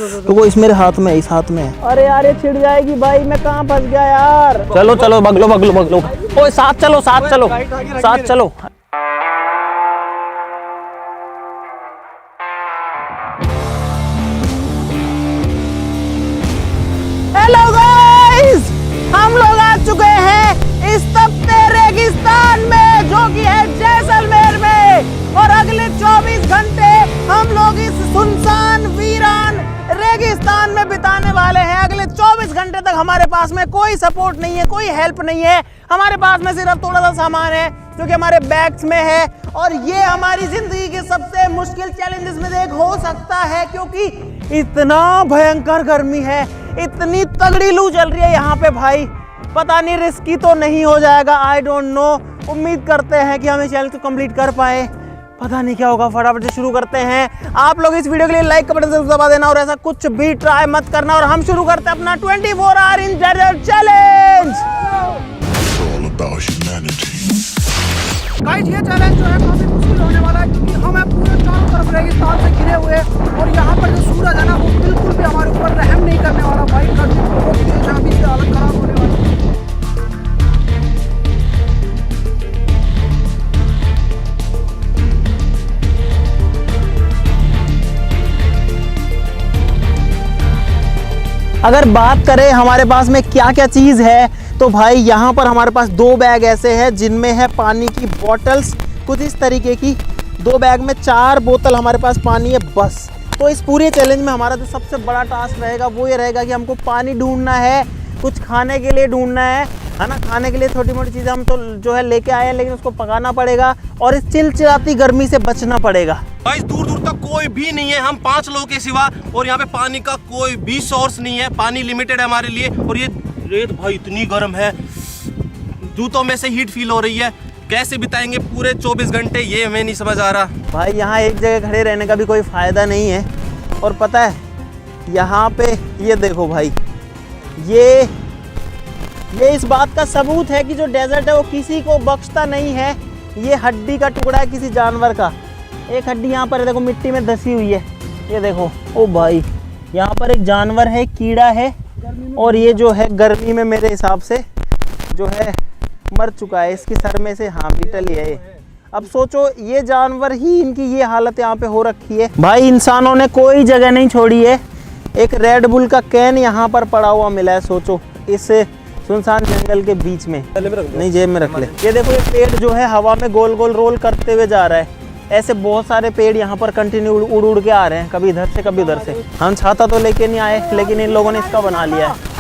वो इस मेरे हाथ में, इस हाथ में है। अरे यार ये छिड़ जाएगी भाई, मैं कहाँ फंस गया यार। चलो चलो बगलो बगलो बगलो। ओए साथ चलो साथ चलो साथ चलो। हेलो गाइस, हम लोग आ चुके हैं इस तपते रेगिस्तान में जो कि है जैसलमेर में, और अगले 24 घंटे हम लोग इस सुनसान वीरान रेगिस्तान में बिताने वाले हैं। अगले 24 घंटे तक हमारे पास में कोई सपोर्ट नहीं है, कोई हेल्प नहीं है। हमारे पास में सिर्फ थोड़ा सा सामान है जो कि हमारे बैग्स में है, और ये हमारी जिंदगी के सबसे मुश्किल चैलेंजेस में से एक हो सकता है, क्योंकि इतना भयंकर गर्मी है, इतनी तगड़ी लू चल रही है यहाँ पे भाई। पता नहीं रिस्की तो नहीं हो जाएगा, आई डोंट नो। उम्मीद करते हैं कि हम इस चैलेंज को कंप्लीट कर पाए, पता नहीं क्या होगा। फटाफट से शुरू करते हैं। आप लोग इस वीडियो के लिए लाइक का बटन जरूर दबा देना, और ऐसा कुछ भी ट्राई मत करना। और हम शुरू करते हैं अपना 24 hour in desert challenge. Guys ये चैलेंज जो है काफी मुश्किल होने वाला है, क्योंकि हम हैं पूरे चारों तरफ रेगिस्तान से घिरे हुए, और यहाँ पर जो सूरज है ना वो बिल्कुल भी हमारे ऊपर रहम नहीं करने वाला भाई। गर्मी बहुत तेज है, अभी से हालत खराब होने वाली है। अगर बात करें हमारे पास में क्या क्या चीज़ है, तो भाई यहाँ पर हमारे पास 2 बैग ऐसे हैं जिनमें है पानी की बॉटल्स, कुछ इस तरीके की। 2 बैग में 4 बोतल हमारे पास पानी है बस। तो इस पूरे चैलेंज में हमारा जो सबसे बड़ा टास्क रहेगा वो ये रहेगा कि हमको पानी ढूंढना है, कुछ खाने के लिए ढूंढना है ना। खाने के लिए छोटी मोटी चीज़ें हम तो जो है लेके आए हैं, लेकिन उसको पकाना पड़ेगा, और इस चिलचिलाती गर्मी से बचना पड़ेगा। भाई दूर दूर तक कोई भी नहीं है, हम 5 लोगों के सिवा, और यहाँ पे पानी का कोई भी सोर्स नहीं है। पानी लिमिटेड है हमारे लिए, और ये रेत भाई इतनी गर्म है, जूतों में से हीट फील हो रही है। कैसे बिताएंगे पूरे 24 घंटे, ये हमें नहीं समझ आ रहा। भाई यहाँ एक जगह खड़े रहने का भी कोई फ़ायदा नहीं है। और पता है यहाँ पे ये देखो भाई, ये इस बात का सबूत है कि जो डेजर्ट है वो किसी को बख्शता नहीं है। ये हड्डी का टुकड़ा है किसी जानवर का। एक हड्डी यहाँ पर देखो मिट्टी में धसी हुई है, ये देखो। ओ भाई यहाँ पर एक जानवर है, कीड़ा है, और ये जो है गर्मी में मेरे हिसाब से जो है मर चुका है। इसकी सर में से हाँ बीटल ही है ये। अब सोचो ये जानवर ही इनकी ये हालत यहाँ पे हो रखी है। भाई इंसानों ने कोई जगह नहीं छोड़ी है। एक रेड बुल का कैन यहाँ पर पड़ा हुआ मिला है, सोचो, इस सुनसान जंगल के बीच में। नहीं जेब में रख ले। ये देखो ये पेड़ जो है हवा में गोल गोल रोल करते हुए जा रहा है। ऐसे बहुत सारे पेड़ यहाँ पर कंटिन्यू उड़ उड़ के आ रहे हैं, कभी इधर से कभी उधर से। हम छाता तो लेके नहीं आए, लेकिन इन लोगों ने इसका बना लिया है।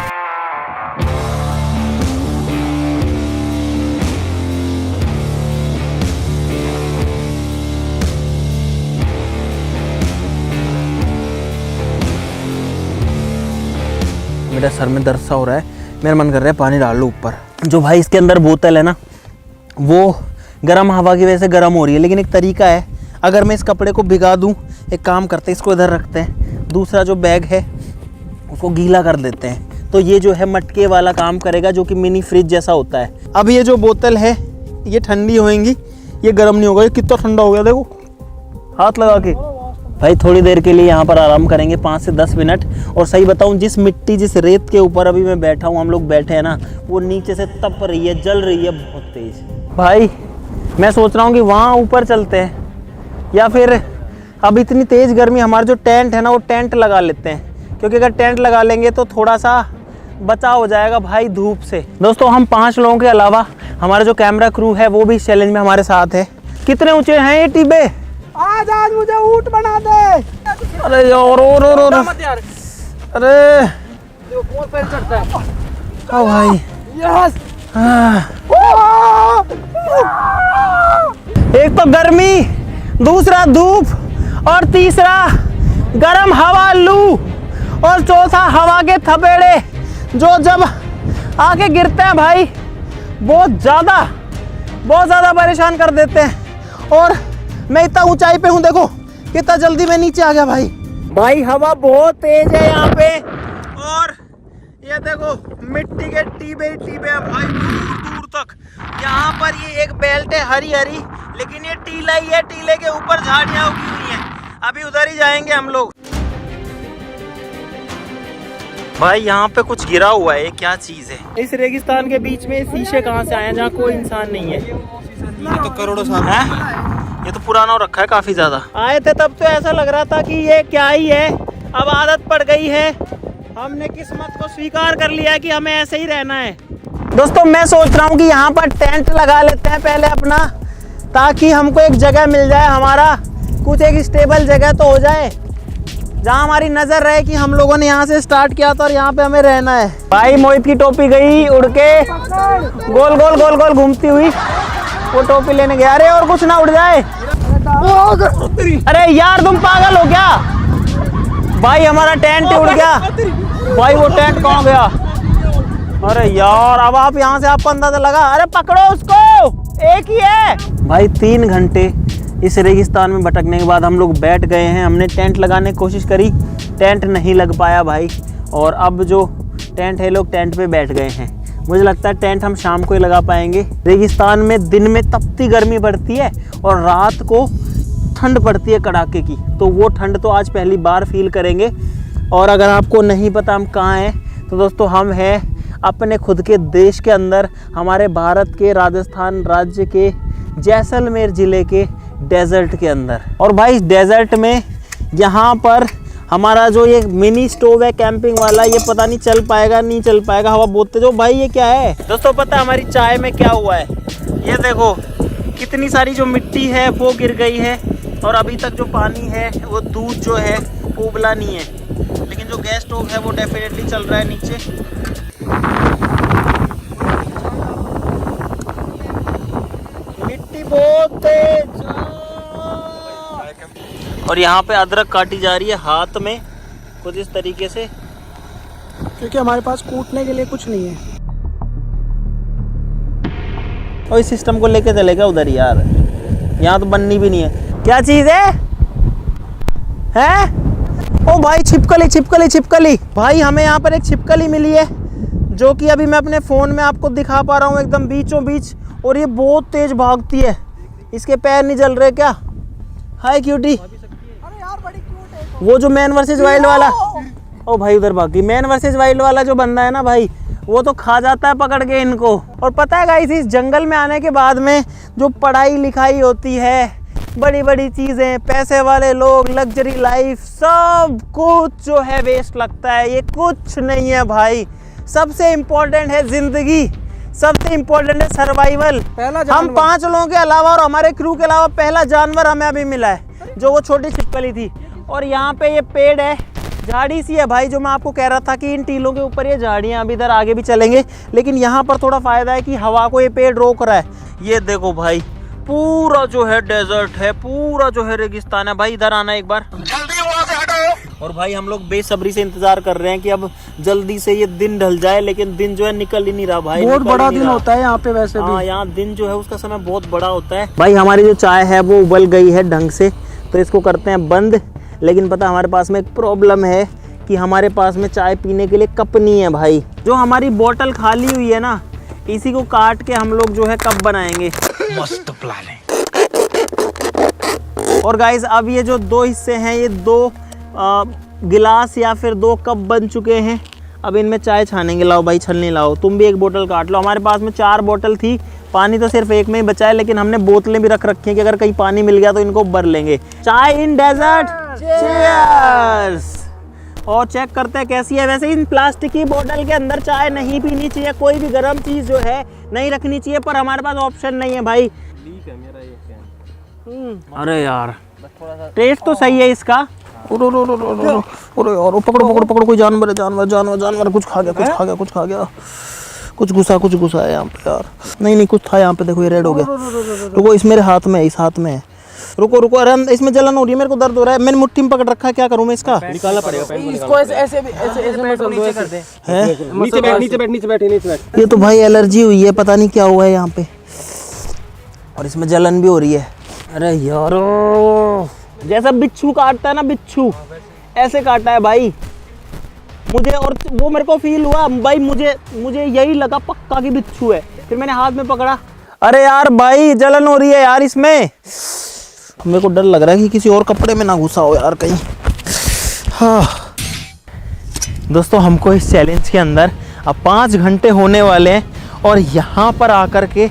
मेरा सर में दर्द सा हो रहा है, मेरा मन कर रहा है पानी डाल लो ऊपर। जो भाई इसके अंदर बोतल है ना, वो गर्म हवा की वजह से गर्म हो रही है, लेकिन एक तरीका है। अगर मैं इस कपड़े को भिगा दूं, एक काम करते हैं, इसको इधर रखते हैं, दूसरा जो बैग है उसको गीला कर देते हैं, तो ये जो है मटके वाला काम करेगा, जो कि मिनी फ्रिज जैसा होता है। अब ये जो बोतल है ये ठंडी होएंगी, ये गर्म नहीं होगा। ये कितना ठंडा हो गया देखो, हाथ लगा के। भाई थोड़ी देर के लिए यहाँ पर आराम करेंगे, 5 से 10 मिनट। और सही बताऊँ, जिस मिट्टी जिस रेत के ऊपर अभी मैं बैठा हूँ, हम लोग बैठे हैं ना, वो नीचे से तप रही है, जल रही है बहुत तेज। भाई मैं सोच रहा हूँ कि वहाँ ऊपर चलते हैं, या फिर अब इतनी तेज़ गर्मी, हमारा जो टेंट है ना वो टेंट लगा लेते हैं, क्योंकि अगर टेंट लगा लेंगे तो थोड़ा सा बचाव हो जाएगा भाई धूप से। दोस्तों हम 5 लोगों के अलावा हमारा जो कैमरा क्रू है वो भी इस चैलेंज में हमारे साथ है। कितने ऊंचे हैं ये टिब्बे? आज मुझे ऊंट बना दे। अरे यार अरे कौन पैर चढ़ता है? हाँ भाई यस। एक तो गर्मी, दूसरा धूप, और तीसरा गर्म हवा लू, और चौथा हवा के थपेड़े जो जब आके गिरते हैं भाई बहुत ज़्यादा परेशान कर देते हैं। और मैं इतना ऊंचाई पे हूँ, देखो कितना जल्दी मैं नीचे आ गया भाई हवा बहुत तेज है यहाँ पे, और ये देखो मिट्टी के टीबे हैं भाई दूर तक। यहाँ पर ये एक बेल्ट है हरी, लेकिन ये टीला ही है, टीले के ऊपर झाड़ियाँ उगी हुई हैं। अभी उधर ही जाएंगे हम लोग। भाई यहाँ पे कुछ गिरा हुआ है, क्या चीज है? इस रेगिस्तान के बीच में शीशे कहाँ से आए हैं जहाँ कोई इंसान नहीं है? ये तो करोड़ों साल है? ये तो पुराना हो रखा है काफी ज्यादा। आए थे तब तो ऐसा लग रहा था कि ये क्या ही है, अब आदत पड़ गई है, हमने किस्मत को स्वीकार कर लिया है कि हमें ऐसे ही रहना है। दोस्तों मैं सोच रहा हूँ कि यहाँ पर टेंट लगा लेते हैं पहले अपना, ताकि हमको एक जगह मिल जाए, हमारा कुछ एक स्टेबल जगह तो हो जाए जहाँ हमारी नजर रहे कि हम लोगों ने यहाँ से स्टार्ट किया था और यहाँ पे हमें रहना है। भाई मोहित की टोपी गई उड़ के, गोल गोल गोल गोल घूमती हुई, वो टोपी लेने गया। अरे और कुछ ना उड़ जाए। अरे यार तुम पागल हो क्या भाई, हमारा टेंट उड़ गया भाई, वो टेंट कहाँ गया? अरे यार अब आप यहाँ से आपको अंदाजा लगा। अरे पकड़ो उसको, एक ही है भाई। 3 घंटे इस रेगिस्तान में भटकने के बाद हम लोग बैठ गए हैं। हमने टेंट लगाने की कोशिश करी, टेंट नहीं लग पाया भाई, और अब जो टेंट है लोग टेंट पे बैठ गए हैं। मुझे लगता है टेंट हम शाम को ही लगा पाएंगे। रेगिस्तान में दिन में तपती गर्मी पड़ती है और रात को ठंड पड़ती है कड़ाके की, तो वो ठंड तो आज पहली बार फील करेंगे। और अगर आपको नहीं पता हम कहाँ हैं, तो दोस्तों हम हैं अपने खुद के देश के अंदर, हमारे भारत के राजस्थान राज्य के जैसलमेर ज़िले के डेजर्ट के अंदर। और भाई इस डेजर्ट में यहाँ पर हमारा जो ये मिनी स्टोव है कैंपिंग वाला, ये पता नहीं चल पाएगा नहीं चल पाएगा, हवा बहुत तेज। भाई ये क्या है दोस्तों, पता है हमारी चाय में क्या हुआ है? ये देखो कितनी सारी जो मिट्टी है वो गिर गई है, और अभी तक जो पानी है वो दूध जो है वो उबला नहीं है, लेकिन जो गैस स्टोव है वो डेफिनेटली चल रहा है नीचे। मिट्टी बहुत तेज, और यहाँ पे अदरक काटी जा रही है हाथ में कुछ इस तरीके से, क्योंकि हमारे पास कूटने के लिए कुछ नहीं है। और इस सिस्टम को लेके चलेगा उधर यार, यहाँ तो बननी भी नहीं है। क्या चीज है? ओ भाई छिपकली छिपकली छिपकली। भाई हमें यहाँ पर एक छिपकली मिली है, जो कि अभी मैं अपने फ़ोन में आपको दिखा पा रहा हूँ एकदम बीचों बीच, और ये बहुत तेज भागती है। इसके पैर नहीं जल रहे क्या? हाय क्यूटी। अरे यार बड़ी क्यूट है। वो जो मैन वर्सेस वाइल्ड वाला, ओ भाई उधर भागी। मैन वर्सेस वाइल्ड वाला जो बंदा है ना भाई, वो तो खा जाता है पकड़ के इनको। और पता है गाइस, इस जंगल में आने के बाद में जो पढ़ाई लिखाई होती है, बड़ी बड़ी चीज़ें, पैसे वाले लोग, लग्जरी लाइफ, सब कुछ जो है वेस्ट लगता है। ये कुछ नहीं है भाई। सबसे इम्पोर्टेंट है ज़िंदगी, सबसे इम्पोर्टेंट है सर्वाइवल। हम 5 लोगों के अलावा और हमारे क्रू के अलावा पहला जानवर हमें अभी मिला है, जो वो छोटी छिपकली थी। और यहाँ पे ये पेड़ है, झाड़ी सी है भाई, जो मैं आपको कह रहा था कि इन टीलों के ऊपर ये झाड़ियाँ, अभी इधर आगे भी चलेंगे, लेकिन यहाँ पर थोड़ा फ़ायदा है कि हवा को ये पेड़ रोक रहा है। ये देखो भाई, पूरा जो है डेजर्ट है, पूरा जो है रेगिस्तान है भाई। इधर आना एक बार, जल्दी वहाँ से हटो। और भाई हम लोग बेसब्री से इंतजार कर रहे हैं कि अब जल्दी से ये दिन ढल जाए, लेकिन दिन जो है निकल ही नहीं रहा भाई। बहुत बड़ा दिन होता है यहाँ पे वैसे भी। हाँ, यहाँ दिन जो है उसका समय बहुत बड़ा होता है भाई। हमारी जो चाय है वो उबल गई है ढंग से, तो इसको करते हैं बंद। लेकिन पता हमारे पास में एक प्रॉब्लम है कि हमारे पास में चाय पीने के लिए कप नहीं है भाई। जो हमारी बोतल खाली हुई है ना, इसी को काट के हम लोग जो है कप बनाएंगे। मस्त प्लान है। और गाइस अब ये जो 2 हिस्से हैं, ये 2 गिलास या फिर 2 कप बन चुके हैं। अब इनमें चाय छानेंगे। लाओ भाई छलनी लाओ, तुम भी एक बोतल काट लो। हमारे पास में 4 बोतल थी, पानी तो सिर्फ एक में ही बचा है, लेकिन हमने बोतलें भी रख रखी हैं कि अगर कहीं पानी मिल गया तो इनको भर लेंगे। चाय इन डेजर्ट, चीयर्स। और चेक करते हैं कैसी है। वैसे इन प्लास्टिक की बोतल के अंदर चाय नहीं पीनी चाहिए, कोई भी गर्म चीज़ जो है नहीं रखनी चाहिए, पर हमारे पास ऑप्शन नहीं है भाई। लीक है मेरा ये कैन। अरे यार टेस्ट तो सही है इसका। अरे यार पकड़ो पकड़ो पकड़ो, कोई जानवर है, जानवर जानवर जानवर, कुछ खा गया कुछ खा गया कुछ खा गया, कुछ घुसा है यहाँ पे यार। नहीं कुछ था यहाँ पे, देखो ये रेड हो गया। रुको, इस मेरे हाथ में है, इस हाथ में है। रुको रुको, अरे इसमें जलन हो रही है, मेरे को दर्द हो रहा है। मैंने मुट्ठी में पकड़ रखा है, क्या करूँ मैं इसका? निकालना पड़ेगा इसको। ऐसे कर दे। नीचे बैठ। ये तो भाई एलर्जी हुई है, पता नहीं क्या हुआ है यहाँ पे, और इसमें जलन भी हो रही है। अरे यार जैसा बिच्छू काटता है ना, बिच्छू ऐसे काटा है भाई मुझे। और वो मेरे को फील हुआ भाई, मुझे यही लगा पक्का कि बिच्छू है। फिर मैंने हाथ में पकड़ा, अरे यार भाई जलन हो रही है यार इसमें। मेरे को डर लग रहा है कि किसी और कपड़े में ना घुसा हो यार कहीं। हाँ दोस्तों हमको इस चैलेंज के अंदर अब 5 घंटे होने वाले हैं और यहाँ पर आकर के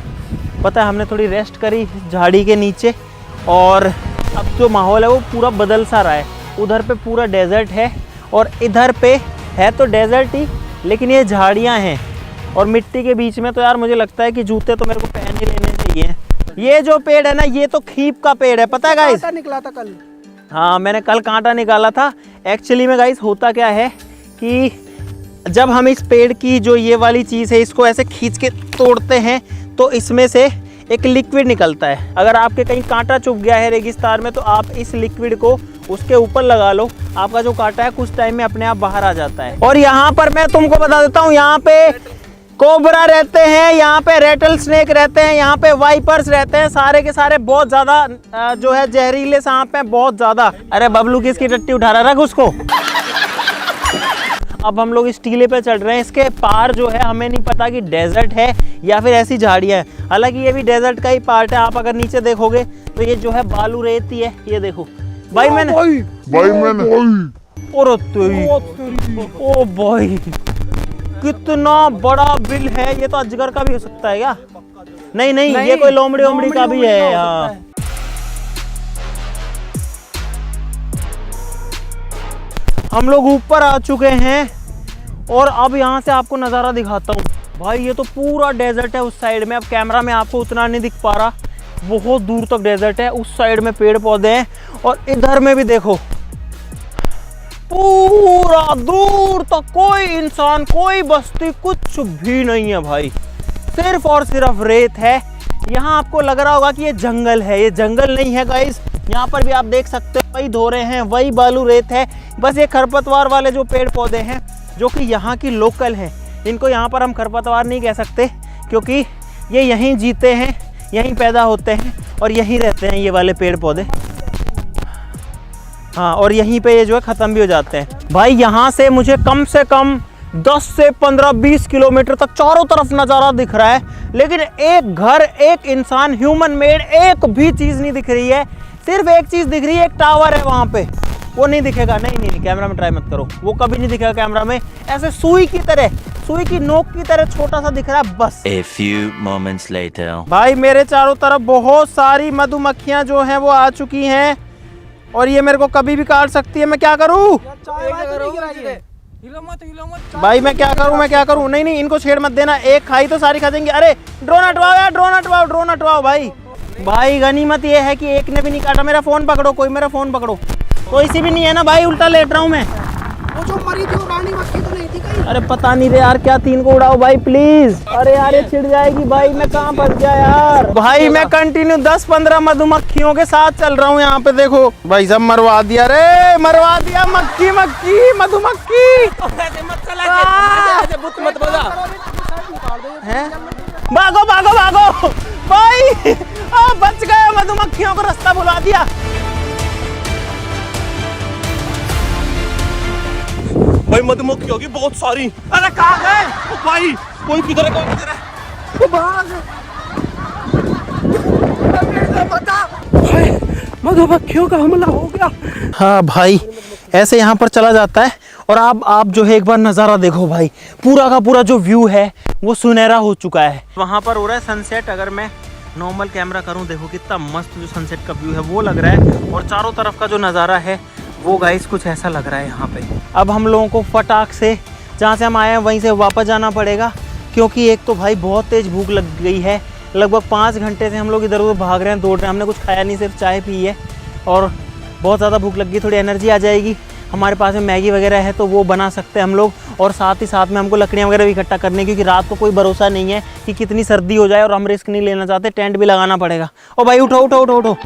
पता है हमने थोड़ी रेस्ट करी झाड़ी के नीचे और अब जो माहौल है वो पूरा बदल सा रहा है। उधर पे पूरा डेजर्ट है और इधर पे है तो डेजर्ट ही, लेकिन ये झाड़ियाँ हैं और मिट्टी के बीच में। तो यार मुझे लगता है कि जूते तो मेरे को पहन ही लेने चाहिए। ये जो पेड़ है ना, ये तो खीप का पेड़ है, पता है गाइस? कांटा निकला था कल। हाँ मैंने कल कांटा निकाला था। एक्चुअली में गाइस होता क्या है कि जब हम इस पेड़ की जो ये वाली चीज़ है इसको ऐसे खींच के तोड़ते हैं तो इसमें से एक लिक्विड निकलता है। अगर आपके कहीं कांटा चुभ गया है रेगिस्तान में तो आप इस लिक्विड को उसके ऊपर लगा लो, आपका जो कांटा है कुछ टाइम में अपने आप बाहर आ जाता है। और यहाँ पर मैं तुमको बता देता हूँ, यहाँ पे कोबरा रहते हैं, यहाँ पे रेटल स्नेक रहते हैं, यहाँ पे वाइपर्स रहते हैं, सारे के सारे बहुत ज़्यादा जो है जहरीले सांप हैं, बहुत ज़्यादा। अरे बबलू किसकी टट्टी उठा रहा, रख उसको। अब हम लोग इस टीले पे चढ़ रहे हैं। इसके पार जो है हमें नहीं पता कि डेजर्ट है या फिर ऐसी झाड़ियाँ हैं। हालांकि ये भी डेजर्ट का ही पार्ट है। आप अगर नीचे देखोगे तो ये जो है बालू रेती है। ये देखो भाई मैंने ओ भाई कितना बड़ा बिल है। ये तो अजगर का भी हो सकता है क्या? नहीं नहीं, ये कोई लोमड़ी ओमड़ी का भी है यहाँ। हम लोग ऊपर आ चुके हैं और अब यहाँ से आपको नज़ारा दिखाता हूँ। भाई ये तो पूरा डेजर्ट है उस साइड में। अब कैमरा में आपको उतना नहीं दिख पा रहा, बहुत दूर तक डेजर्ट है। उस साइड में पेड़ पौधे हैं और इधर में भी देखो पूरा दूर तक कोई इंसान, कोई बस्ती, कुछ भी नहीं है भाई। सिर्फ और सिर्फ रेत है। यहाँ आपको लग रहा होगा कि ये जंगल है, ये जंगल नहीं है गाइस। यहाँ पर भी आप देख सकते हो वही धोरे हैं, वही बालू रेत है। बस ये खरपतवार वाले जो पेड़ पौधे हैं जो कि यहाँ की लोकल हैं, इनको यहाँ पर हम खरपतवार नहीं कह सकते क्योंकि ये यहीं जीते हैं, यहीं पैदा होते हैं और यहीं रहते हैं ये वाले पेड़ पौधे। हाँ, और यहीं पे ये जो है ख़त्म भी हो जाते हैं। भाई यहाँ से मुझे कम से कम 10 से 15-20 किलोमीटर तक चारों तरफ नज़ारा दिख रहा है, लेकिन एक घर, एक इंसान, ह्यूमन मेड एक भी चीज़ नहीं दिख रही है। सिर्फ एक चीज़ दिख रही है, एक टावर है वहाँ पे, वो नहीं दिखेगा। नहीं नहीं नहीं, कैमरा में ट्राई मत करो, वो कभी नहीं दिखेगा कैमरा में। ऐसे सुई की तरह, सुई की नोक की तरह छोटा सा दिख रहा है बस। A few moments later. भाई मेरे चारों तरफ बहुत सारी मधुमक्खियाँ जो हैं वो आ चुकी हैं और ये मेरे को कभी भी काट सकती है। मैं क्या करूँ भाई, मैं क्या करूँ? नहीं नहीं, इनको छेड़ मत देना, एक खाई तो सारी खा देंगे। अरे ड्रोन हटवाओ यार, ड्रोन हटवाओ भाई। गनीमत ये है कि एक ने भी नहीं काटा। मेरा फोन पकड़ो, कोई मेरा फोन पकड़ो। कोई सी भी नहीं है ना भाई, उल्टा लेट रहा हूँ मैं। वो जो मरी थी वो रानी मक्खी तो नहीं थी कहीं? अरे पता नहीं रे यार, क्या 3 को उड़ाओ भाई प्लीज। अरे यार ये छिड़ जाएगी भाई, मैं कहाँ फंस गया यार। भाई मैं कंटिन्यू 10-15 मधुमक्खियों के साथ चल रहा हूँ। यहाँ पे देखो भाई सब मरवा दिया रे, मरवा दिया। मक्खी मधुमक्खी भागो भाई, बच गए। मधुमक्खियों को रास्ता बुला दिया। भाई मधुमक्खी होगी बहुत सारी। अरे कहाँ गए भाई? कोई किधर है? मधुमक्खियों का हमला हो गया। हाँ भाई, ऐसे यहाँ पर चला जाता है। और आप जो है एक बार नज़ारा देखो भाई, पूरा का पूरा जो व्यू है वो सुनहरा हो चुका है। वहाँ पर हो रहा है सनसेट। अगर मैं नॉर्मल कैमरा करूँ, देखो कितना मस्त जो सनसेट का व्यू है वो लग रहा है। और चारों तरफ का जो नज़ारा है वो गाइस कुछ ऐसा लग रहा है यहाँ पे। अब हम लोगों को फटाक से जहाँ से हम आए हैं वहीं से वापस जाना पड़ेगा, क्योंकि एक तो भाई बहुत तेज़ भूख लग गई है। लगभग 5 घंटे से हम लोग इधर उधर भाग रहे हैं, दौड़ रहे हैं। हमने कुछ खाया नहीं, सिर्फ चाय पी है और बहुत ज़्यादा भूख लग गई। थोड़ी एनर्जी आ जाएगी, हमारे पास में मैगी वगैरह है तो वो बना सकते हैं हम लोग। और साथ ही साथ में हमको लकड़ियाँ वगैरह भी इकट्ठा करनी, क्योंकि रात को कोई भरोसा नहीं है कि कितनी सर्दी हो जाए और हम रिस्क नहीं लेना चाहते। टेंट भी लगाना पड़ेगा। ओ भाई उठो उठो उठो उठो।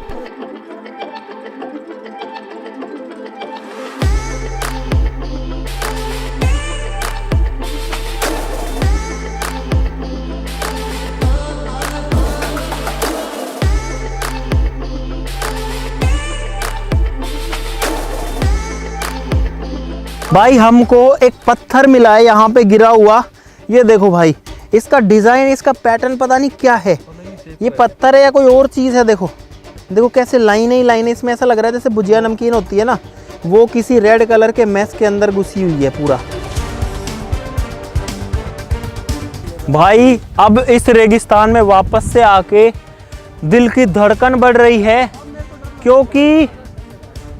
भाई हमको एक पत्थर मिला है यहाँ पे गिरा हुआ। ये देखो भाई, इसका डिज़ाइन, इसका पैटर्न पता नहीं क्या है। ये पत्थर है या कोई और चीज़ है। देखो देखो कैसे लाइनें ही लाइनें। इसमें ऐसा लग रहा है जैसे भुजिया नमकीन होती है ना, वो किसी रेड कलर के मैस के अंदर घुसी हुई है पूरा। भाई अब इस रेगिस्तान में वापस से आके दिल की धड़कन बढ़ रही है, क्योंकि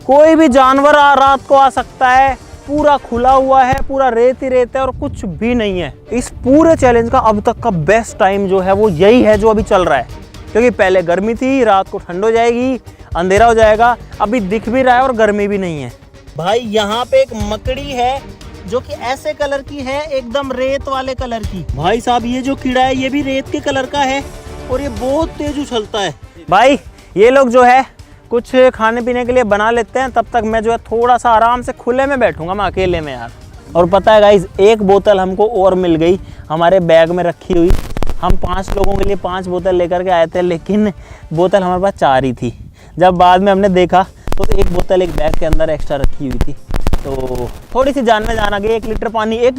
कोई भी जानवर रात को आ सकता है। पूरा खुला हुआ है, पूरा रेत ही रेत है और कुछ भी नहीं है। इस पूरे चैलेंज का अब तक का बेस्ट टाइम जो है वो यही है जो अभी चल रहा है, क्योंकि पहले गर्मी थी, रात को ठंड हो जाएगी, अंधेरा हो जाएगा। अभी दिख भी रहा है और गर्मी भी नहीं है। भाई यहाँ पे एक मकड़ी है जो कि ऐसे कलर की है, एकदम रेत वाले कलर की। भाई साहब ये जो कीड़ा है ये भी रेत के कलर का है और ये बहुत तेज उछलता है। भाई ये लोग जो है कुछ खाने पीने के लिए बना लेते हैं, तब तक मैं जो है थोड़ा सा आराम से खुले में बैठूंगा मैं अकेले में यार। और पता है गाइस, एक बोतल हमको और मिल गई हमारे बैग में रखी हुई। हम 5 लोगों के लिए 5 बोतल लेकर के आए थे, लेकिन बोतल हमारे पास 4 ही थी। जब बाद में हमने देखा तो एक बोतल एक बैग के अंदर एक्स्ट्रा रखी हुई थी, तो थोड़ी सी जान में जान आ गई। 1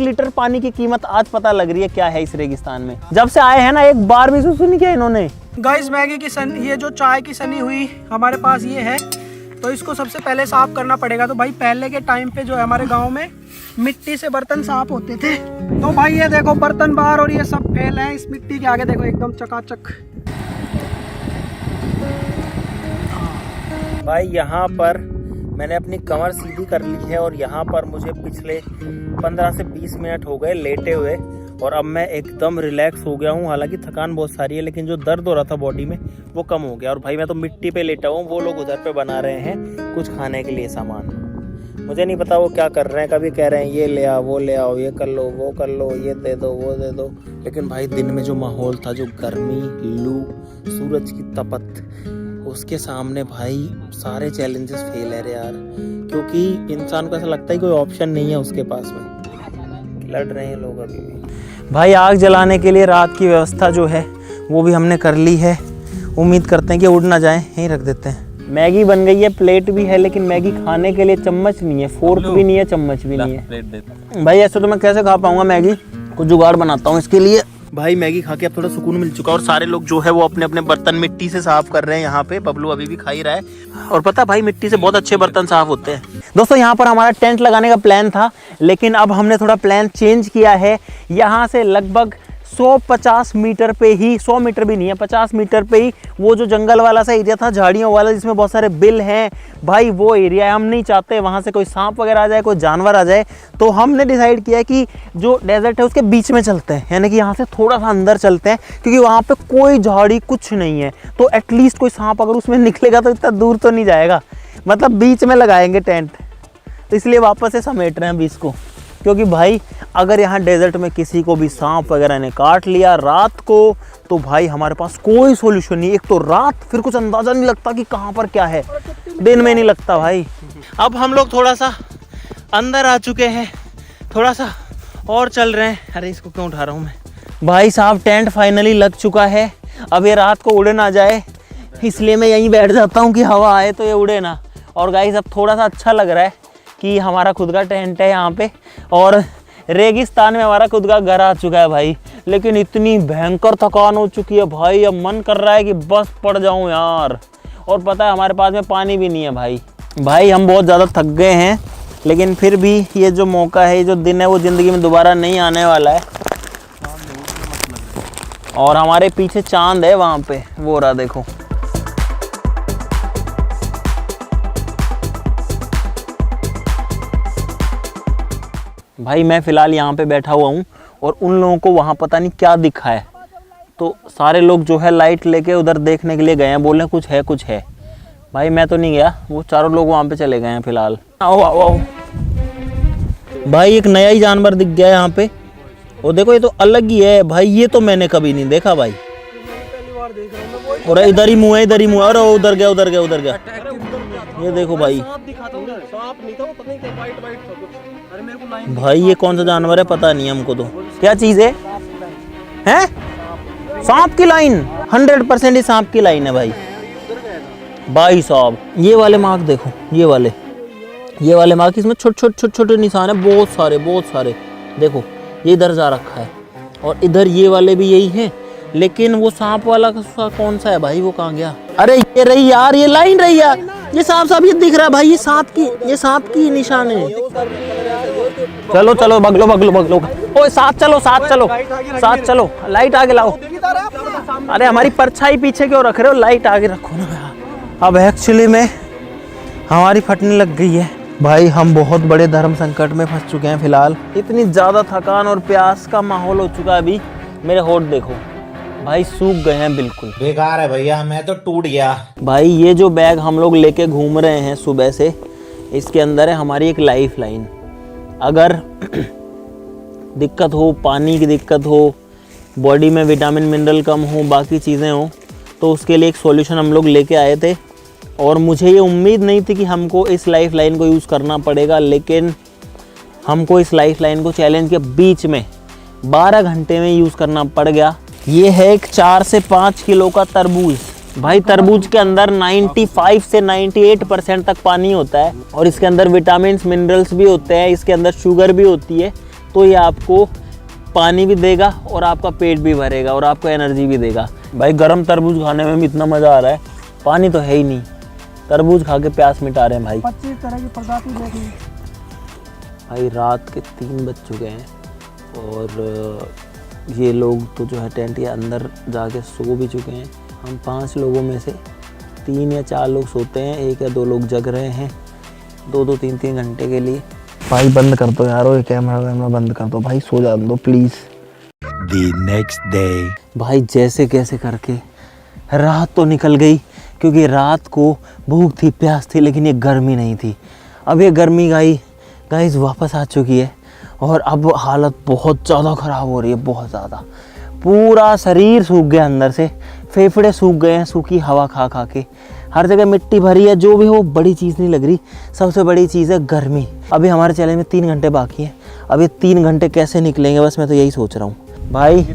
लीटर पानी की कीमत आज पता लग रही है क्या है इस रेगिस्तान में। जब से आए हैं ना एक बार भी सुन नहीं किया इन्होंने। गाइस मैगी की ये जो चाय की सनी हुई हमारे पास ये है, तो इसको सबसे पहले साफ करना पड़ेगा। तो भाई पहले के टाइम पे जो है हमारे गांव में मिट्टी से बर्तन साफ होते थे। तो भाई ये देखो बर्तन बाहर और ये सब फैल है इस मिट्टी के आगे, देखो एकदम चकाचक। भाई यहाँ पर मैंने अपनी कमर सीधी कर ली है और यहाँ पर मुझे पिछले 15 से 20 मिनट हो गए लेटे हुए और अब मैं एकदम रिलैक्स हो गया हूँ। हालांकि थकान बहुत सारी है, लेकिन जो दर्द हो रहा था बॉडी में वो कम हो गया। और भाई मैं तो मिट्टी पे लेटा हूँ, वो लोग उधर पे बना रहे हैं कुछ खाने के लिए सामान। मुझे नहीं पता वो क्या कर रहे हैं, कभी कह रहे हैं ये ले आओ, वो ले आओ, ये कर लो, वो कर लो, ये दे दो, वो दे दो। लेकिन भाई दिन में जो माहौल था, जो गर्मी, लू, सूरज की तपत, उसके सामने भाई सारे चैलेंजेस फेल है रे यार। क्योंकि इंसान को ऐसा लगता है कोई ऑप्शन नहीं है उसके पास में। लड़ रहे हैं लोग अभी भी। भाई आग जलाने के लिए रात की व्यवस्था जो है वो भी हमने कर ली है। उम्मीद करते हैं कि उड़ ना जाए, यहीं रख देते हैं। मैगी बन गई है, प्लेट भी है, लेकिन मैगी खाने के लिए चम्मच नहीं है, फोर्क भी नहीं है, चम्मच भी नहीं है। भाई ऐसे तो मैं कैसे खा पाऊंगा मैगी, कुछ जुगाड़ बनाता हूँ इसके लिए। भाई मैगी खा के अब थोड़ा सुकून मिल चुका और सारे लोग जो है वो अपने अपने बर्तन मिट्टी से साफ कर रहे हैं। यहाँ पे बबलू अभी भी खा ही रहा है और पता भाई मिट्टी से बहुत अच्छे बर्तन साफ होते हैं। दोस्तों यहाँ पर हमारा टेंट लगाने का प्लान था, लेकिन अब हमने थोड़ा प्लान चेंज किया है। यहाँ से लगभग 150 मीटर पे ही, 100 मीटर भी नहीं है, 50 मीटर पे ही वो जो जंगल वाला सा एरिया था, झाड़ियों वाला, जिसमें बहुत सारे बिल हैं, भाई वो एरिया है। हम नहीं चाहते वहाँ से कोई सांप वगैरह आ जाए, कोई जानवर आ जाए। तो हमने डिसाइड किया कि जो डेजर्ट है उसके बीच में चलते हैं, यानी कि यहाँ से थोड़ा सा अंदर चलते हैं, क्योंकि वहाँ पे कोई झाड़ी कुछ नहीं है। तो एटलीस्ट कोई सांप अगर उसमें निकलेगा तो इतना दूर तो नहीं जाएगा, मतलब बीच में लगाएंगे टेंट। तो इसलिए वापस से समेट रहे हैं बीच को, क्योंकि भाई अगर यहाँ डेजर्ट में किसी को भी सांप वगैरह ने काट लिया रात को, तो भाई हमारे पास कोई सॉल्यूशन नहीं। एक तो रात, फिर कुछ अंदाज़ा नहीं लगता कि कहाँ पर क्या है, दिन में नहीं लगता भाई। अब हम लोग थोड़ा सा अंदर आ चुके हैं, थोड़ा सा और चल रहे हैं। अरे इसको क्यों उठा रहा हूँ मैं। भाई साहब टेंट फाइनली लग चुका है। अब ये रात को उड़े ना जाए, इसलिए मैं यहीं बैठ जाता हूँ कि हवा आए तो ये उड़े ना। और गाइस अब थोड़ा सा अच्छा लग रहा है कि हमारा खुद का टेंट है यहाँ पे, और रेगिस्तान में हमारा खुद का घर आ चुका है भाई। लेकिन इतनी भयंकर थकान हो चुकी है भाई, अब मन कर रहा है कि बस पड़ जाऊँ यार। और पता है हमारे पास में पानी भी नहीं है भाई हम बहुत ज़्यादा थक गए हैं, लेकिन फिर भी ये जो मौका है, ये जो दिन है, वो ज़िंदगी में दोबारा नहीं आने वाला है। और हमारे पीछे चांद है वहाँ पे, वो रहा देखो। भाई मैं फ़िलहाल यहाँ पे बैठा हुआ हूँ और उन लोगों को वहाँ पता नहीं क्या दिखा है, तो सारे लोग जो है लाइट लेके उधर देखने के लिए गए हैं, बोल रहे हैं कुछ है। भाई मैं तो नहीं गया, वो चारों लोग वहाँ पे चले गए हैं फ़िलहाल। आओ आओ आओ भाई, एक नया ही जानवर दिख गया है यहाँ पे। वो देखो, ये तो अलग ही है भाई, ये तो मैंने कभी नहीं देखा भाई। और इधर ही मुँह है, इधर ही मुँह है। अरे उधर गया। ये देखो भाई, भाई ये कौन सा जानवर है पता नहीं हमको तो। क्या चीज है? सांप की लाइन, 100% ही सांप की लाइन है भाई साहब। ये वाले मार्क देखो, ये वाले मार्क, इसमें छोटे निशान है, बहुत सारे देखो। ये इधर जा रखा है और इधर ये वाले भी यही हैं, लेकिन वो सांप वाला कौन सा है भाई, वो कहाँ गया? अरे ये रही यार, ये लाइन रही यार, ये सांप ये दिख रहा है भाई, ये सांप की निशान है। चलो भगलो। ओए साथ चलो साथ चलो साथ चलो, लाइट आगे लाओ। अरे हमारी परछाई पीछे क्यों रख रहे हो, लाइट आगे रखो ना यार। अब एक्चुअली में हमारी फटने लग गई है भाई, हम बहुत बड़े धर्म संकट में फंस चुके हैं फिलहाल। इतनी ज़्यादा थकान और प्यास का माहौल हो चुका है। अभी मेरे होठ देखो भाई, सूख गए हैं बिल्कुल, बेकार है भैया, मैं तो टूट गया भाई। ये जो बैग हम लोग लेके घूम रहे हैं सुबह से, इसके अंदर है हमारी एक लाइफ लाइन। अगर दिक्कत हो, पानी की दिक्कत हो, बॉडी में विटामिन मिनरल कम हो, बाकी चीज़ें हो, तो उसके लिए एक सॉल्यूशन हम लोग लेके आए थे। और मुझे ये उम्मीद नहीं थी कि हमको इस लाइफ लाइन को यूज़ करना पड़ेगा, लेकिन हमको इस लाइफ लाइन को चैलेंज के बीच में 12 घंटे में यूज़ करना पड़ गया। ये है एक 4 से 5 किलो का तरबूज भाई। तरबूज के अंदर 95 से 98% तक पानी होता है और इसके अंदर विटामिन मिनरल्स भी होते हैं, इसके अंदर शुगर भी होती है। तो ये आपको पानी भी देगा और आपका पेट भी भरेगा और आपको एनर्जी भी देगा भाई। गर्म तरबूज खाने में भी इतना मज़ा आ रहा है, पानी तो है ही नहीं, तरबूज खा के प्यास मिटा रहे हैं भाई। 25 तरह की प्रजाति देखी भाई। रात के 3 बज चुके हैं और ये लोग तो जो है टेंट के अंदर जाके सो भी चुके हैं। हम 5 लोगों में से 3 या 4 लोग सोते हैं, 1 या 2 लोग जग रहे हैं 2-2, 3-3 घंटे के लिए। भाई बंद कर दो यार, ये कैमरा बंद कर दो भाई, सो जाने दो प्लीज़। The next day भाई जैसे कैसे करके रात तो निकल गई, क्योंकि रात को भूख थी, प्यास थी, लेकिन ये गर्मी नहीं थी। अब ये गर्मी गाइस वापस आ चुकी है और अब हालत बहुत ज़्यादा ख़राब हो रही है, बहुत ज़्यादा। पूरा शरीर सूख गया अंदर से, फेफड़े सूख गए हैं सूखी हवा खा खा के, हर जगह मिट्टी भरी है। जो भी हो बड़ी चीज़ नहीं लग रही, सबसे बड़ी चीज़ है गर्मी। अभी हमारे चैलेंज में 3 घंटे बाकी हैं, अब ये 3 घंटे कैसे निकलेंगे, बस मैं तो यही सोच रहा हूँ भाई।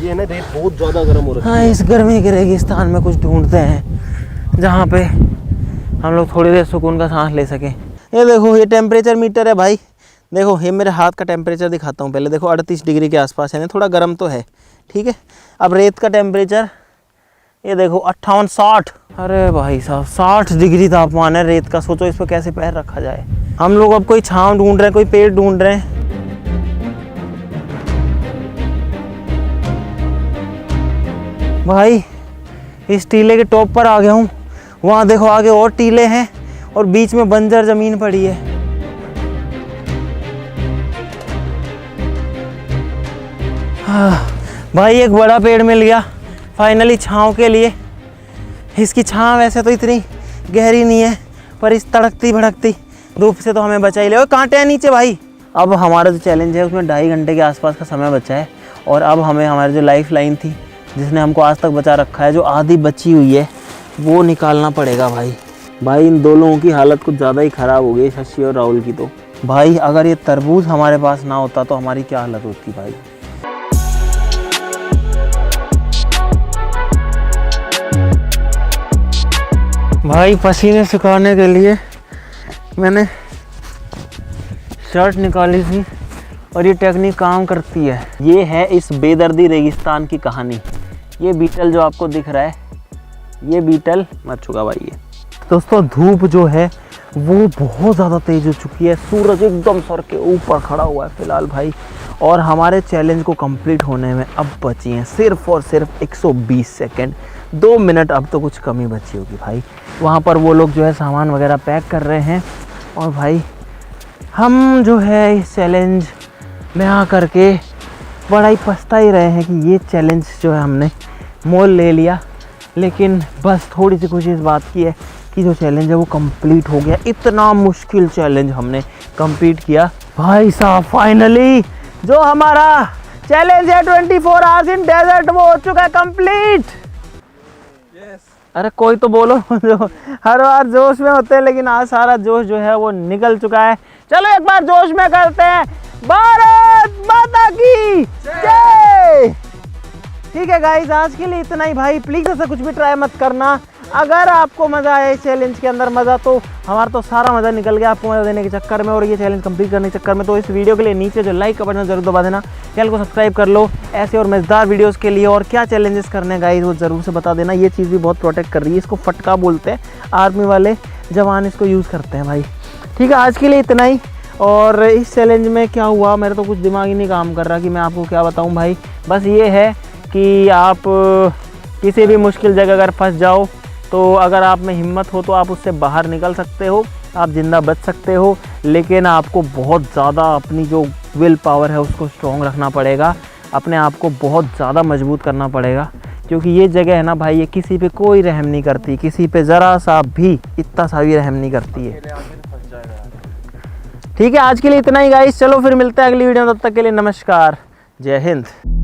ये ना रेत बहुत ज़्यादा गर्म हो रहा है। हाँ, इस गर्मी के रेगिस्तान में कुछ ढूंढते हैं जहाँ पे हम लोग थोड़ी देर सुकून का सांस ले सकें। ये देखो, ये टेम्परेचर मीटर है भाई। देखो ये मेरे हाथ का टेम्परेचर दिखाता हूँ पहले। देखो 38 डिग्री के आसपास है, थोड़ा गर्म तो है, ठीक है। अब रेत का टेम्परेचर ये देखो 58-60। अरे भाई साहब 60 डिग्री तापमान है रेत का। सोचो इस पर कैसे पैर रखा जाए। हम लोग अब कोई छांव ढूंढ रहे हैं, कोई पेड़ ढूंढ रहे हैं। भाई इस टीले के टॉप पर आ गया हूँ। वहाँ देखो आगे और टीले हैं और बीच में बंजर ज़मीन पड़ी है। भाई एक बड़ा पेड़ मिल गया फाइनली छाँव के लिए। इसकी छाँव वैसे तो इतनी गहरी नहीं है, पर इस तड़कती भड़कती धूप से तो हमें बचा ही ले। और कांटे हैं नीचे भाई। अब हमारा जो चैलेंज है उसमें 2.5 घंटे के आसपास का समय बचा है और अब हमें हमारी जो लाइफ लाइन थी जिसने हमको आज तक बचा रखा है, जो आधी बची हुई है, वो निकालना पड़ेगा भाई। इन 2 लोगों की हालत कुछ ज़्यादा ही ख़राब हो गई, शशि और राहुल की। तो भाई अगर ये तरबूज हमारे पास ना होता तो हमारी क्या हालत होती भाई। भाई पसीने सुखाने के लिए मैंने शर्ट निकाली थी और ये टेक्निक काम करती है। ये है इस बेदर्दी रेगिस्तान की कहानी। ये बीटल जो आपको दिख रहा है, ये बीटल मर चुका भाई। ये दोस्तों धूप जो है वो बहुत ज़्यादा तेज़ हो चुकी है, सूरज एकदम सर के ऊपर खड़ा हुआ है फ़िलहाल भाई। और हमारे चैलेंज को कंप्लीट होने में अब बची हैं सिर्फ़ और सिर्फ 120 सेकंड, 2 मिनट। अब तो कुछ कमी बची होगी भाई। वहाँ पर वो लोग जो है सामान वगैरह पैक कर रहे हैं और भाई हम जो है इस चैलेंज में आ करके बड़ा ही पछता ही रहे हैं कि ये चैलेंज जो है हमने मोल ले लिया। लेकिन बस थोड़ी सी खुशी इस बात की है कि जो चैलेंज है वो कंप्लीट हो गया। इतना मुश्किल चैलेंज हमने कंप्लीट किया भाई साहब। फाइनली जो हमारा चैलेंज है 24 आवर्स इन डेजर्ट, वो हो चुका है कंप्लीट। अरे कोई तो बोलो जो हर बार जोश में होते हैं, लेकिन आज सारा जोश जो है वो निकल चुका है। चलो एक बार जोश में करते हैं भारत माता की जय। ठीक है गाइस, आज के लिए इतना ही भाई। प्लीज़ ऐसा कुछ भी ट्राई मत करना। अगर आपको मज़ा आया इस चैलेंज के अंदर, मज़ा तो हमारा तो सारा मज़ा निकल गया आपको मज़ा देने के चक्कर में और ये चैलेंज कंप्लीट करने के चक्कर में। तो इस वीडियो के लिए नीचे जो लाइक का बटन जरूर दबा देना, चैनल को सब्सक्राइब कर लो ऐसे और मज़ेदार वीडियोस के लिए। और क्या चैलेंजेस करने गाइस वो ज़रूर से बता देना। ये चीज़ भी बहुत प्रोटेक्ट कर रही है, इसको फटका बोलते हैं, आर्मी वाले जवान इसको यूज़ करते हैं भाई। ठीक है, आज के लिए इतना ही। और इस चैलेंज में क्या हुआ, मेरा तो कुछ दिमाग ही नहीं काम कर रहा कि मैं आपको क्या बताऊं भाई। बस ये है कि आप किसी भी मुश्किल जगह अगर फंस जाओ तो अगर आप में हिम्मत हो तो आप उससे बाहर निकल सकते हो, आप ज़िंदा बच सकते हो। लेकिन आपको बहुत ज़्यादा अपनी जो विल पावर है उसको स्ट्रॉन्ग रखना पड़ेगा, अपने आप को बहुत ज़्यादा मजबूत करना पड़ेगा, क्योंकि ये जगह है ना भाई, ये किसी पे कोई रहम नहीं करती, किसी पे ज़रा सा भी इतना सा भी रहम नहीं करती है। ठीक है, आज के लिए इतना ही गाइस, चलो फिर मिलते हैं अगली वीडियो में, तब तक के लिए नमस्कार, जय हिंद।